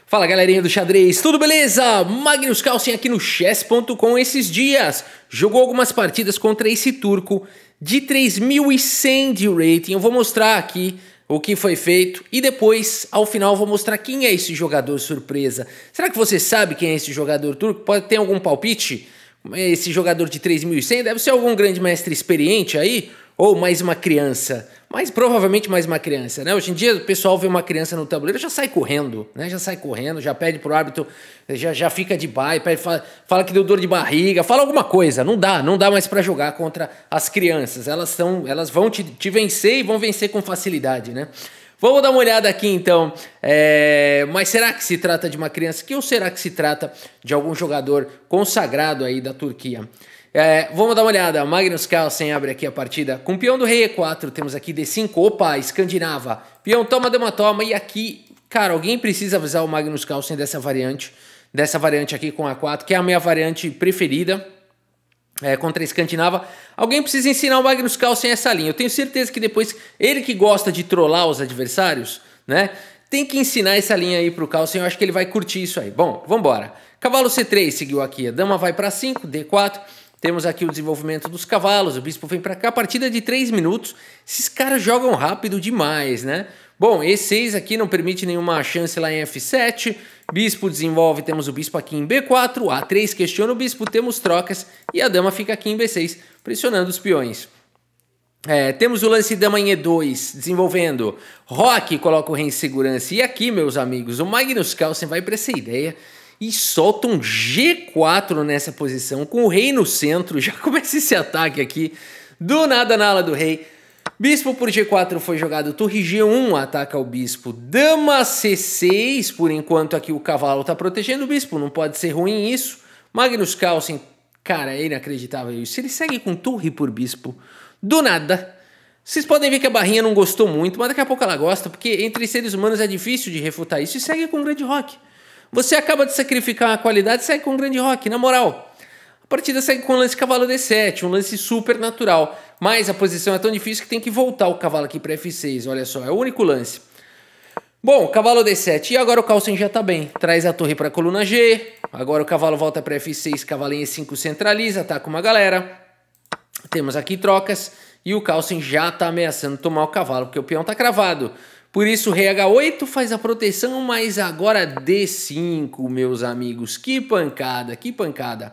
Fala galerinha do xadrez, tudo beleza? Magnus Carlsen aqui no chess.com esses dias. Jogou algumas partidas contra esse turco de 3.100 de rating. Eu vou mostrar aqui o que foi feito e depois, ao final, vou mostrar quem é esse jogador surpresa. Será que você sabe quem é esse jogador turco? Pode ter algum palpite? Esse jogador de 3.100 deve ser algum grande mestre experiente aí? Ou mais uma criança? Mas provavelmente mais uma criança, né? Hoje em dia o pessoal vê uma criança no tabuleiro, já sai correndo, né? Já sai correndo, já pede pro árbitro, já fica de bye, fala que deu dor de barriga, fala alguma coisa. Não dá mais para jogar contra as crianças. Elas vão te vencer e vão vencer com facilidade, né? Vamos dar uma olhada aqui então. Mas será que se trata de uma criança aqui ou será que se trata de algum jogador consagrado aí da Turquia? Vamos dar uma olhada. Magnus Carlsen abre aqui a partida com peão do rei E4. Temos aqui D5, opa, escandinava. Peão toma, dama toma. E aqui, cara, alguém precisa avisar o Magnus Carlsen dessa variante aqui com A4, que é a minha variante preferida contra a escandinava. Alguém precisa ensinar o Magnus Carlsen essa linha. Eu tenho certeza que depois, ele que gosta de trollar os adversários, né, tem que ensinar essa linha aí pro Carlsen. Eu acho que ele vai curtir isso aí. Bom, vamos embora. Cavalo C3 seguiu aqui. A dama vai para 5, D4. Temos aqui o desenvolvimento dos cavalos, o bispo vem para cá, partida de 3 minutos. Esses caras jogam rápido demais, né? Bom, E6 aqui não permite nenhuma chance lá em F7. Bispo desenvolve, temos o bispo aqui em B4. A3 questiona o bispo, temos trocas. E a dama fica aqui em B6, pressionando os peões. Temos o lance dama em E2, desenvolvendo. Roque coloca o rei em segurança. E aqui, meus amigos, o Magnus Carlsen vai para essa ideia e solta um G4 nessa posição, com o rei no centro. Já começa esse ataque aqui, do nada na ala do rei. Bispo por G4 foi jogado, torre G1 ataca o bispo. Dama C6, por enquanto aqui o cavalo está protegendo o bispo, não pode ser ruim isso. Magnus Carlsen, cara, é inacreditável isso. Ele segue com torre por bispo, do nada. Vocês podem ver que a barrinha não gostou muito, mas daqui a pouco ela gosta, porque entre seres humanos é difícil de refutar isso, e segue com o grande roque. Você acaba de sacrificar a qualidade, segue com um grande roque, na moral. A partida segue com o lance cavalo D7, um lance super natural. Mas a posição é tão difícil que tem que voltar o cavalo aqui para F6, olha só, é o único lance. Bom, cavalo D7, e agora o Carlsen já tá bem. Traz a torre para a coluna G, agora o cavalo volta para F6, cavalo em E5 centraliza, ataca uma galera. Temos aqui trocas, e o Carlsen já tá ameaçando tomar o cavalo, porque o peão tá cravado. Por isso o rei H8 faz a proteção, mas agora D5, meus amigos. Que pancada, que pancada.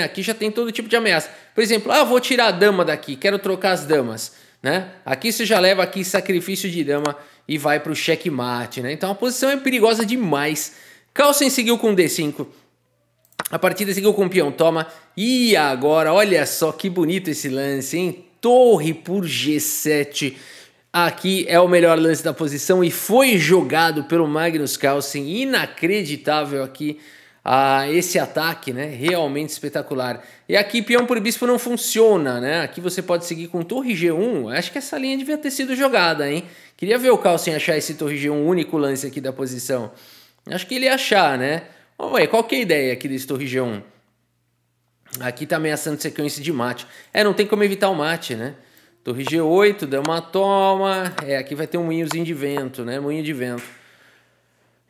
Aqui já tem todo tipo de ameaça. Por exemplo, vou tirar a dama daqui, quero trocar as damas. Aqui você já leva aqui sacrifício de dama e vai para o checkmate. Então a posição é perigosa demais. Carlsen seguiu com D5. A partida seguiu com peão toma. E agora, olha só que bonito esse lance, hein? Torre por G7. Aqui é o melhor lance da posição e foi jogado pelo Magnus Carlsen. Inacreditável aqui esse ataque, né? Realmente espetacular. E aqui peão por bispo não funciona, né? Aqui você pode seguir com torre G1. Acho que essa linha devia ter sido jogada, hein? Queria ver o Carlsen achar esse torre G1, único lance aqui da posição. Acho que ele ia achar, né? Vamos ver, qual que é a ideia aqui desse torre G1? Aqui tá ameaçando sequência de mate. Não tem como evitar o mate, né? Torre G8, dama toma. Aqui vai ter um moinhozinho de vento, né? Moinho de vento.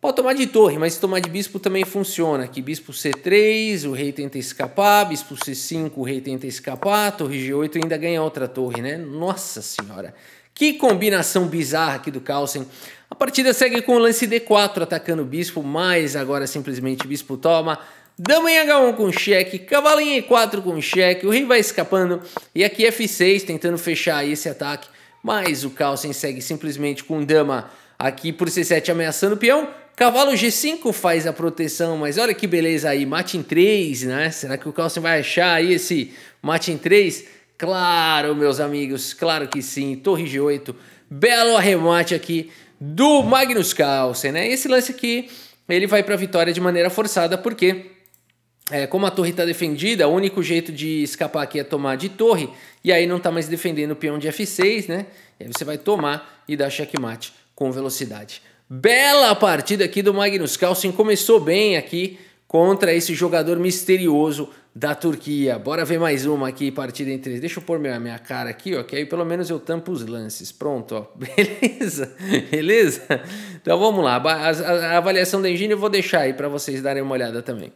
Pode tomar de torre, mas se tomar de bispo também funciona. Aqui bispo C3, o rei tenta escapar. Bispo C5, o rei tenta escapar. Torre G8 ainda ganha outra torre, né? Nossa senhora. Que combinação bizarra aqui do Carlsen. A partida segue com o lance D4 atacando o bispo, mas agora simplesmente bispo toma. Dama em H1 com cheque, cavalo em E4 com cheque, o rei vai escapando. E aqui F6 tentando fechar aí esse ataque. Mas o Carlsen segue simplesmente com dama aqui por C7 ameaçando o peão. Cavalo G5 faz a proteção, mas olha que beleza aí, mate em 3, né? Será que o Carlsen vai achar aí esse mate em 3? Claro, meus amigos, claro que sim. Torre G8, belo arremate aqui do Magnus Carlsen, né? Esse lance aqui, ele vai para a vitória de maneira forçada, porque como a torre está defendida, o único jeito de escapar aqui é tomar de torre, e aí não está mais defendendo o peão de F6, né? E aí você vai tomar e dar checkmate com velocidade. Bela partida aqui do Magnus Carlsen, começou bem aqui contra esse jogador misterioso da Turquia. Bora ver mais uma aqui, partida em 3. Deixa eu pôr minha cara aqui, ó, que aí pelo menos eu tampo os lances. Pronto, ó. Beleza? Beleza? Então vamos lá. A avaliação da engine eu vou deixar aí para vocês darem uma olhada também.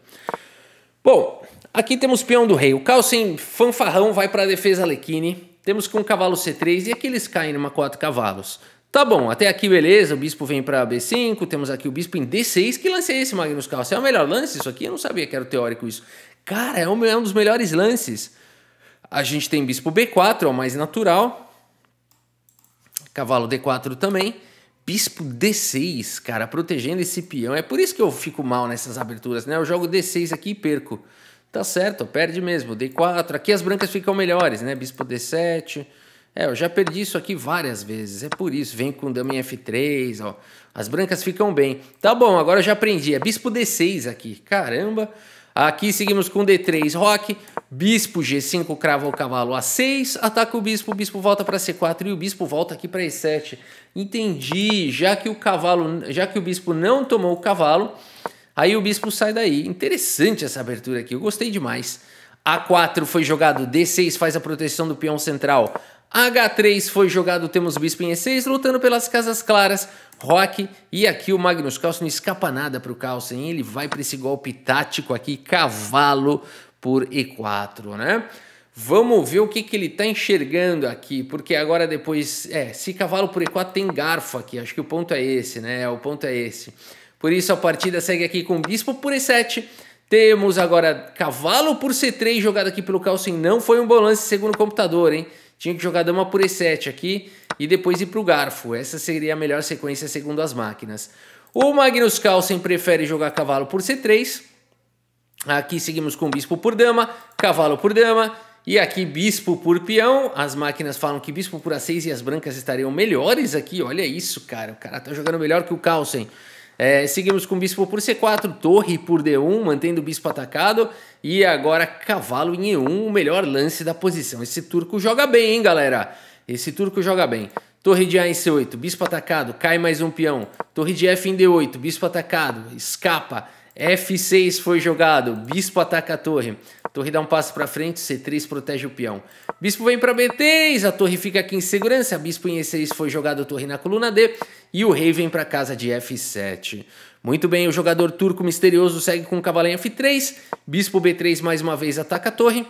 Bom, aqui temos peão do rei. O Carlsen fanfarrão vai para a defesa Lecchini. Temos com o cavalo C3 e aqui eles caem numa 4 cavalos. Tá bom, até aqui beleza, o bispo vem para B5, temos aqui o bispo em D6. Que lance é esse, Magnus Carlsen? É o melhor lance isso aqui? Eu não sabia que era teórico isso. Cara, é um dos melhores lances. A gente tem bispo B4, é o mais natural. Cavalo D4 também. Bispo D6, cara, protegendo esse peão. É por isso que eu fico mal nessas aberturas, né? Eu jogo D6 aqui e perco. Tá certo, perde mesmo. D4, aqui as brancas ficam melhores, né? Bispo D7. Eu já perdi isso aqui várias vezes. É por isso, vem com dama em F3, ó. As brancas ficam bem. Tá bom, agora eu já aprendi. É bispo D6 aqui. Caramba. Aqui seguimos com D3, roque. Bispo G5, crava o cavalo A6. Ataca o bispo volta para C4 e o bispo volta aqui para E7. Entendi. Já que o bispo não tomou o cavalo, aí o bispo sai daí. Interessante essa abertura aqui, eu gostei demais. A4 foi jogado, D6 faz a proteção do peão central. H3 foi jogado, temos o bispo em E6, lutando pelas casas claras. Roque, e aqui o Magnus Carlsen não escapa nada para o Carlsen. Ele vai para esse golpe tático aqui, cavalo por E4, né? Vamos ver o que ele está enxergando aqui, porque agora depois... se cavalo por E4 tem garfo aqui, acho que o ponto é esse, né? O ponto é esse. Por isso a partida segue aqui com bispo por E7. Temos agora cavalo por C3 jogado aqui pelo Carlsen. Não foi um bom lance segundo o computador, hein? Tinha que jogar dama por E7 aqui e depois ir para o garfo. Essa seria a melhor sequência segundo as máquinas. O Magnus Carlsen prefere jogar cavalo por C3. Aqui seguimos com bispo por dama, cavalo por dama. E aqui bispo por peão. As máquinas falam que bispo por A6 e as brancas estariam melhores aqui. Olha isso, cara. O cara tá jogando melhor que o Carlsen. Seguimos com bispo por C4, torre por D1, mantendo o bispo atacado. E agora cavalo em E1, o melhor lance da posição. Esse turco joga bem, hein, galera? Esse turco joga bem. Torre de A em C8, bispo atacado, cai mais um peão. Torre de F em D8, bispo atacado, escapa. F6 foi jogado, bispo ataca a torre. Torre dá um passo para frente, C3 protege o peão. Bispo vem para B3, a torre fica aqui em segurança. Bispo em E6 foi jogado, torre na coluna D. E o rei vem para casa de F7. Muito bem, o jogador turco misterioso segue com o cavalo em F3. Bispo B3 mais uma vez ataca a torre.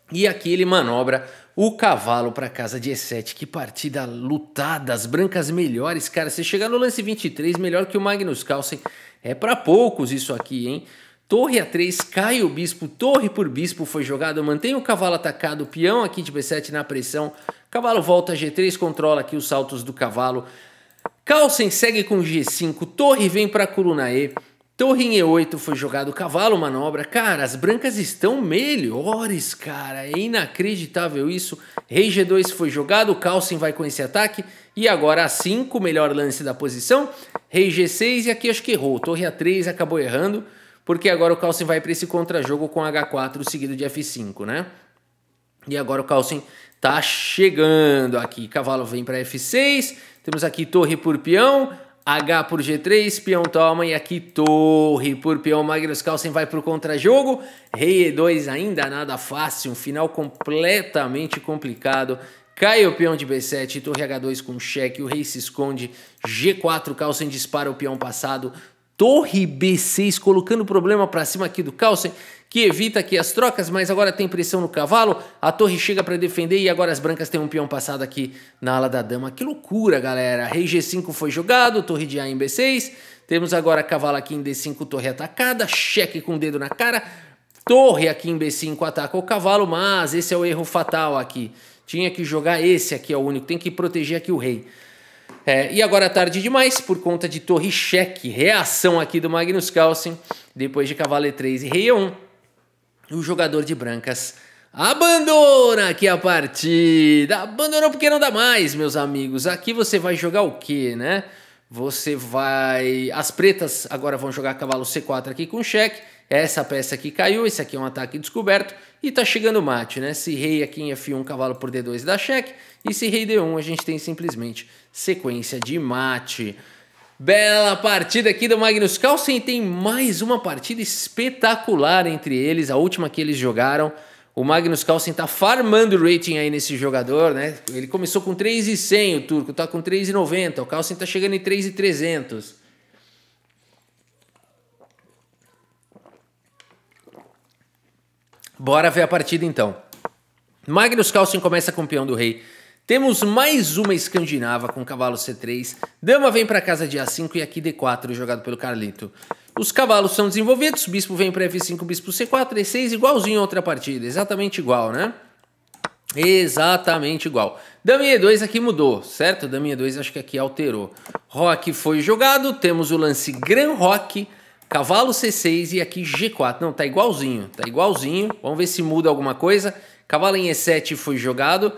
E aqui ele manobra o cavalo para casa de E7. Que partida lutada, as brancas melhores. Cara, você chegar no lance 23, melhor que o Magnus Carlsen. É para poucos isso aqui, hein? Torre A3, cai o bispo, torre por bispo foi jogado, mantém o cavalo atacado, peão aqui de B7 na pressão, cavalo volta G3, controla aqui os saltos do cavalo. Carlsen segue com G5, torre vem para a coluna E, torre em E8 foi jogado, cavalo manobra. Cara, as brancas estão melhores, cara, é inacreditável isso. Rei G2 foi jogado, Carlsen vai com esse ataque. E agora A5, melhor lance da posição. Rei G6 e aqui acho que errou. Torre A3 acabou errando, porque agora o Carlsen vai para esse contra-jogo com H4 seguido de F5, né? E agora o Carlsen tá chegando aqui. Cavalo vem para F6. Temos aqui torre por peão. H por G3, peão toma. E aqui torre por peão. Magnus Carlsen vai para o contra-jogo. Rei E2 ainda nada fácil. Um final completamente complicado. Cai o peão de B7, torre H2 com cheque, o rei se esconde, G4, Carlsen dispara o peão passado, torre B6, colocando problema para cima aqui do Carlsen, que evita aqui as trocas, mas agora tem pressão no cavalo, a torre chega para defender e agora as brancas têm um peão passado aqui na ala da dama. Que loucura, galera! Rei G5 foi jogado, torre de A em B6, temos agora cavalo aqui em D5, torre atacada, cheque com o dedo na cara, torre aqui em B5 ataca o cavalo, mas esse é o erro fatal aqui. Tinha que jogar esse aqui, é o único. Tem que proteger aqui o rei. E agora tarde demais, por conta de torre cheque. Reação aqui do Magnus Carlsen. Depois de cavalo E3 e rei E1. O jogador de brancas abandona aqui a partida. Abandonou porque não dá mais, meus amigos. Aqui você vai jogar o quê, né? Você vai... As pretas agora vão jogar cavalo C4 aqui com cheque. Essa peça aqui caiu, esse aqui é um ataque descoberto. E tá chegando o mate, né? Se rei aqui em F1, cavalo por D2 dá cheque. E se rei D1, a gente tem simplesmente sequência de mate. Bela partida aqui do Magnus Carlsen. Tem mais uma partida espetacular entre eles, a última que eles jogaram. O Magnus Carlsen tá farmando rating aí nesse jogador, né? Ele começou com 3.100, o turco tá com 3.90, o Carlsen tá chegando em 3.300. Bora ver a partida então. Magnus Carlsen começa com o peão do rei. Temos mais uma escandinava com cavalo C3. Dama vem para casa de A5 e aqui D4 jogado pelo Carlito. Os cavalos são desenvolvidos. Bispo vem para F5, bispo C4, E6 igualzinho a outra partida. Exatamente igual, né? Exatamente igual. Dama E2 aqui mudou, certo? Dama E2 acho que aqui alterou. Roque foi jogado. Temos o lance Gran Roque. Cavalo C6 e aqui G4. Não, tá igualzinho. Tá igualzinho. Vamos ver se muda alguma coisa. Cavalo em E7 foi jogado.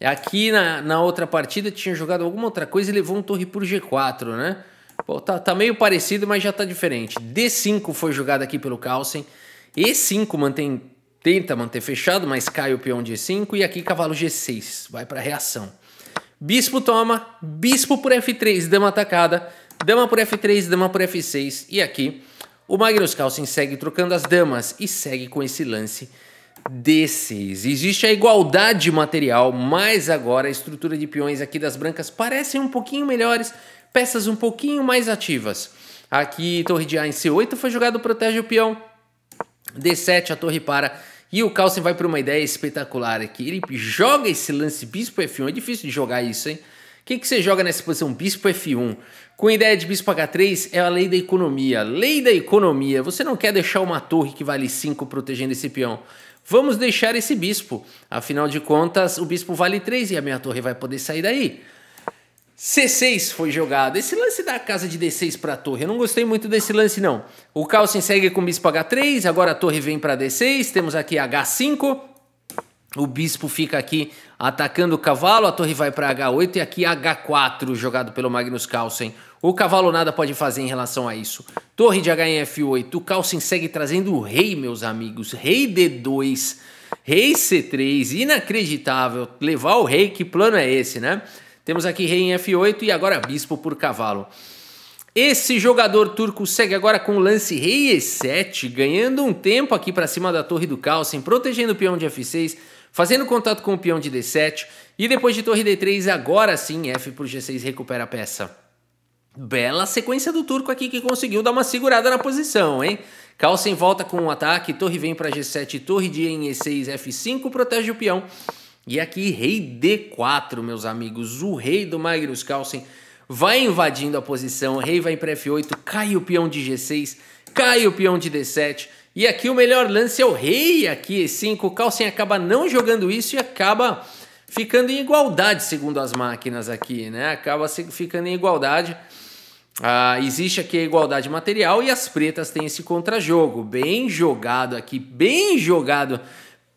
Aqui na outra partida tinha jogado alguma outra coisa e levou um torre por G4, né? Pô, tá meio parecido, mas já tá diferente. D5 foi jogado aqui pelo Carlsen. E5 tenta manter fechado, mas cai o peão de E5. E aqui cavalo G6, vai para reação. Bispo toma, bispo por F3, dama atacada. Dama por F3, dama por F6. E aqui o Magnus Carlsen segue trocando as damas e segue com esse lance D6. Existe a igualdade material, mas agora a estrutura de peões aqui das brancas parecem um pouquinho melhores, peças um pouquinho mais ativas. Aqui torre de A em C8 foi jogado, protege o peão. D7 a torre para e o Carlsen vai para uma ideia espetacular aqui. Ele joga esse lance bispo F1, é difícil de jogar isso, hein? O que você joga nessa posição? Bispo F1. Com ideia de bispo H3 é a lei da economia. Lei da economia. Você não quer deixar uma torre que vale 5 protegendo esse peão. Vamos deixar esse bispo. Afinal de contas, o bispo vale 3 e a minha torre vai poder sair daí. C6 foi jogado. Esse lance da casa de D6 para a torre, eu não gostei muito desse lance não. O Carlsen segue com bispo H3, agora a torre vem para D6. Temos aqui H5. O bispo fica aqui atacando o cavalo, a torre vai para H8 e aqui H4 jogado pelo Magnus Carlsen. O cavalo nada pode fazer em relação a isso. Torre de H em F8, o Carlsen segue trazendo o rei, meus amigos. Rei D2, rei C3, inacreditável. Levar o rei, que plano é esse, né? Temos aqui rei em F8 e agora bispo por cavalo. Esse jogador turco segue agora com o lance rei E7, ganhando um tempo aqui para cima da torre do Carlsen, protegendo o peão de F6, fazendo contato com o peão de D7 e depois de torre D3, agora sim F por G6 recupera a peça. Bela sequência do turco aqui que conseguiu dar uma segurada na posição, hein? Carlsen volta com um ataque, torre vem para G7, torre de em E6, F5, protege o peão. E aqui rei D4, meus amigos, o rei do Magnus Carlsen vai invadindo a posição, o rei vai para F8, cai o peão de G6, cai o peão de D7. E aqui o melhor lance é o rei aqui E5, o Carlsen acaba não jogando isso e acaba ficando em igualdade, segundo as máquinas aqui, né? Acaba ficando em igualdade. Existe aqui a igualdade material e as pretas têm esse contra-jogo. Bem jogado aqui, bem jogado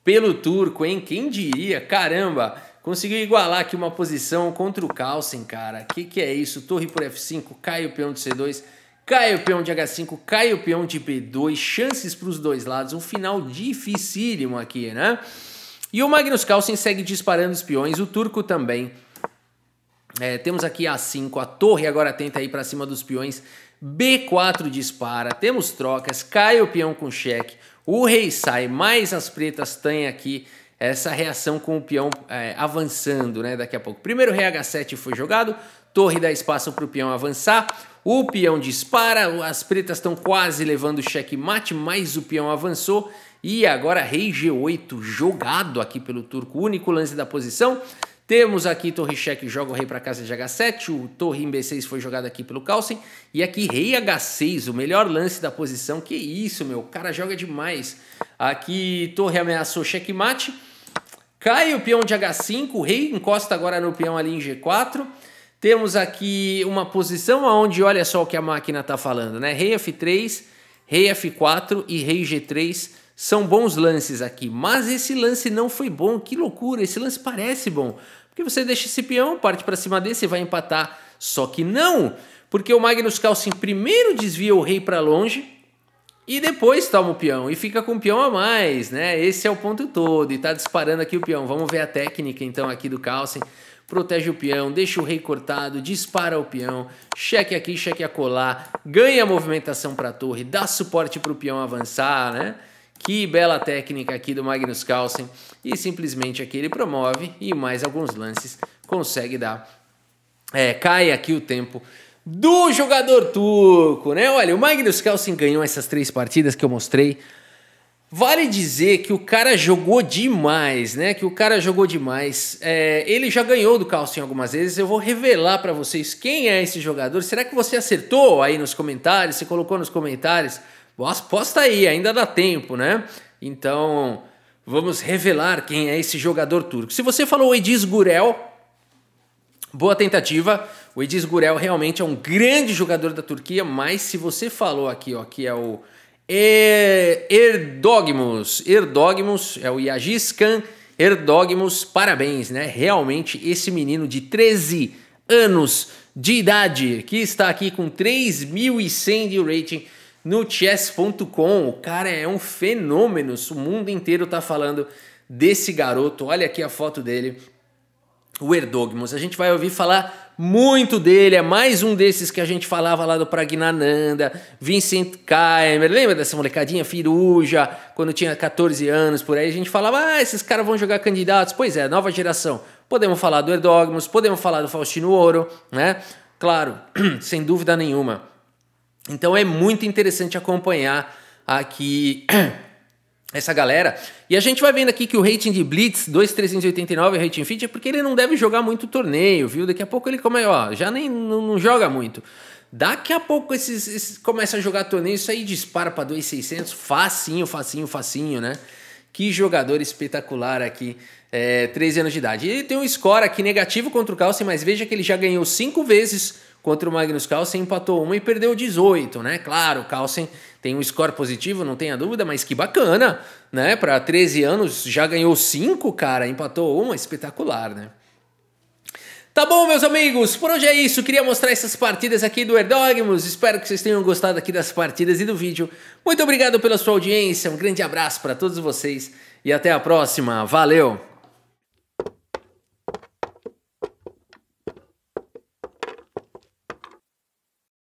pelo turco, hein? Quem diria? Caramba! Conseguiu igualar aqui uma posição contra o Carlsen, cara. Que é isso? Torre por F5, cai o peão de C2, cai o peão de H5, cai o peão de B2. Chances para os dois lados. Um final dificílimo aqui, né? E o Magnus Carlsen segue disparando os peões, o turco também. Temos aqui A5, a torre agora tenta ir para cima dos peões. B4 dispara, temos trocas, cai o peão com cheque. O rei sai, mas as pretas têm aqui essa reação com o peão avançando, né? Daqui a pouco. Primeiro rei H7 foi jogado, torre dá espaço para o peão avançar. O peão dispara, as pretas estão quase levando checkmate, mas o peão avançou. E agora rei G8 jogado aqui pelo turco, único lance da posição. Temos aqui torre cheque, joga o rei para casa de H7, o torre em B6 foi jogado aqui pelo Carlsen, e aqui rei H6, o melhor lance da posição. Que isso, meu, o cara joga demais. Aqui torre ameaçou checkmate, cai o peão de H5, o rei encosta agora no peão ali em G4. Temos aqui uma posição onde, olha só o que a máquina está falando, né? Rei F3, rei F4 e rei G3 são bons lances aqui, mas esse lance não foi bom. Que loucura, esse lance parece bom, porque você deixa esse peão, parte para cima desse e vai empatar, só que não, porque o Magnus Carlsen primeiro desvia o rei para longe e depois toma o peão e fica com o peão a mais, né? Esse é o ponto todo e tá disparando aqui o peão. Vamos ver a técnica então aqui do Carlsen. protege o peão, deixa o rei cortado, dispara o peão, cheque aqui, cheque acolá, ganha movimentação para a torre, dá suporte para o peão avançar, né? Que bela técnica aqui do Magnus Carlsen. E simplesmente aqui ele promove e mais alguns lances consegue dar. Cai aqui o tempo do jogador turco, né? Olha, o Magnus Carlsen ganhou essas 3 partidas que eu mostrei. Vale dizer que o cara jogou demais, né? Que o cara jogou demais. Ele já ganhou do Carlsen algumas vezes. Eu vou revelar para vocês quem é esse jogador. Será que você acertou aí nos comentários? Você colocou nos comentários? Posta aí, ainda dá tempo, né? Então, vamos revelar quem é esse jogador turco. Se você falou Ediz Gurel, boa tentativa. O Ediz Gurel realmente é um grande jogador da Turquia, mas se você falou aqui, ó, que é o Erdogmus, é o Yagiskan Erdogmus, parabéns, né? Realmente esse menino de 13 anos de idade, que está aqui com 3.100 de rating no chess.com, o cara é um fenômeno, o mundo inteiro tá falando desse garoto, olha aqui a foto dele, o Erdogmus, a gente vai ouvir falar muito dele, é mais um desses que a gente falava lá do Pragnananda, Vincent Keimer, lembra dessa molecadinha Firuja, quando tinha 14 anos, por aí a gente falava, esses caras vão jogar candidatos, pois é, nova geração, podemos falar do Erdogmus, podemos falar do Faustino Ouro, né, claro, sem dúvida nenhuma. Então é muito interessante acompanhar aqui essa galera. E a gente vai vendo aqui que o rating de Blitz 2.389 é rating fit, é porque ele não deve jogar muito torneio, viu? Daqui a pouco ele já nem não joga muito. Daqui a pouco começa a jogar torneio, isso aí dispara para 2.600, facinho, né? Que jogador espetacular aqui, 13 anos de idade. Ele tem um score aqui negativo contra o Carlsen, mas veja que ele já ganhou 5 vezes contra o Magnus Carlsen, empatou 1 e perdeu 18, né? Claro, o Carlsen tem um score positivo, não tenha dúvida, mas que bacana, né? Para 13 anos, já ganhou 5, cara, empatou 1, espetacular, né? Tá bom, meus amigos, por hoje é isso. Queria mostrar essas partidas aqui do Erdogmus. Espero que vocês tenham gostado aqui das partidas e do vídeo. Muito obrigado pela sua audiência, um grande abraço para todos vocês e até a próxima. Valeu!